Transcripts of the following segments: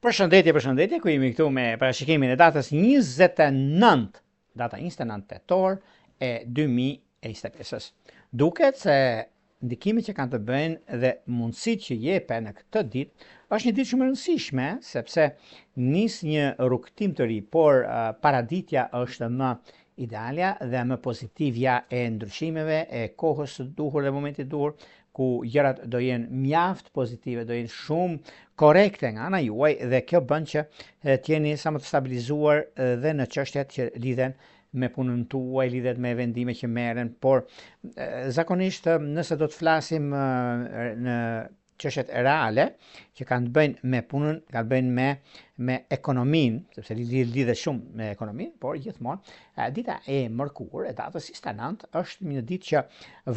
Përshëndetje, ku jemi këtu me parashikimin e datës 29, data 29 tetor e 2025. Duket se ndikimit që kanë të bëjnë dhe mundësit që jepen në këtë ditë është një ditë shumë e rëndësishme, sepse nis një rrugtim të ri, por paraditja është më idealja dhe më pozitivja e ndryshimeve, e kohës së duhur dhe momentit duhur, ku gjërat do jenë mjaft pozitive, do jenë shumë korekte nga ana juaj dhe kjo bën që t'jeni sa më të stabilizuar dhe në çështjet që lidhen me punën tuaj, lidhet me vendime që merren, por zakonisht nëse do të flasim në çështjet reale që kanë të bëjnë me punën, kanë të bëjnë me ekonominë, sepse lidhet shumë me ekonominë, por gjithmonë dita e mërkurë, e datës 29 është një ditë që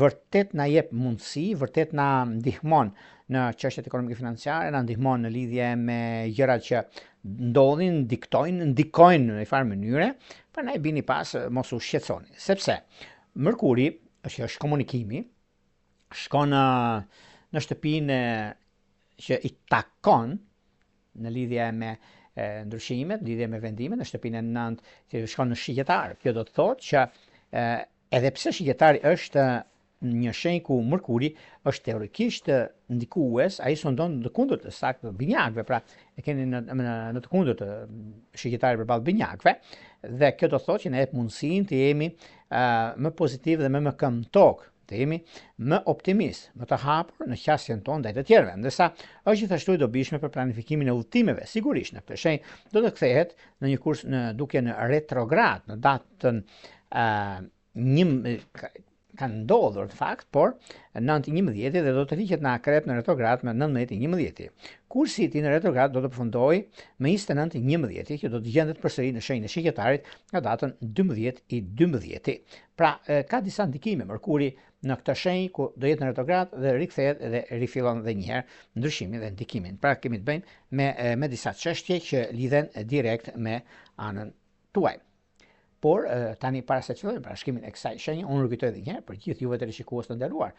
vërtet na jep mundësi, vërtet na ndihmon në çështjet ekonomike financiare, na ndihmon në lidhje me gjërat që ndodhin, ndikojnë në një farë mënyre, prandaj bini pas, mos u shqetësoni, sepse Mërkuri, që është komunikimi, shkon në shtëpinë që i takon në lidhje me ndryshimet, në lidhje me vendimet, në shtëpinë e nëntë që shkon në shigjetar. Kjo do të thotë që edhe pse shigjetari është një shenjë ku Mërkuri është teorikisht ndikues, ai sondon të kundërt të saktë binjakëve, pra e keni në të kundërt të shigjetari përballë binjakëve, dhe kjo do të thotë që ne jep mundësinë të jemi më pozitiv dhe më këmbë tokë, të jemi më optimist, më të hapur në qasjen tonë ndaj të tjerëve, ndërsa është gjithashtu e dobishme për planifikimin e udhëtimeve. Sigurisht në këtë shenjë do të kthehet në një kurs duke në retrograd, në datën kanë ndodhur në fakt, por 9-11 dhe do të rriqet në akrep në retrograd me 19-11. Kursi i tij në retrograd do të përfundojë me 29-11, që do të gjendet përsëri në shenjën e shigjetarit nga datën 12-12. Pra ka disa ndikime Mërkuri në këtë shenjë ku do jetë në retrograd dhe rikthehet dhe rifillon edhe një herë ndryshimin dhe ndikimin. Pra kemi të bëjmë me disa çështje që lidhen direkt me anën tuaj. Por tani para se të fillojmë parashikimin e kësaj shenje, unë rikujtoj edhe një herë për gjithë juve teleshikues të nderuar,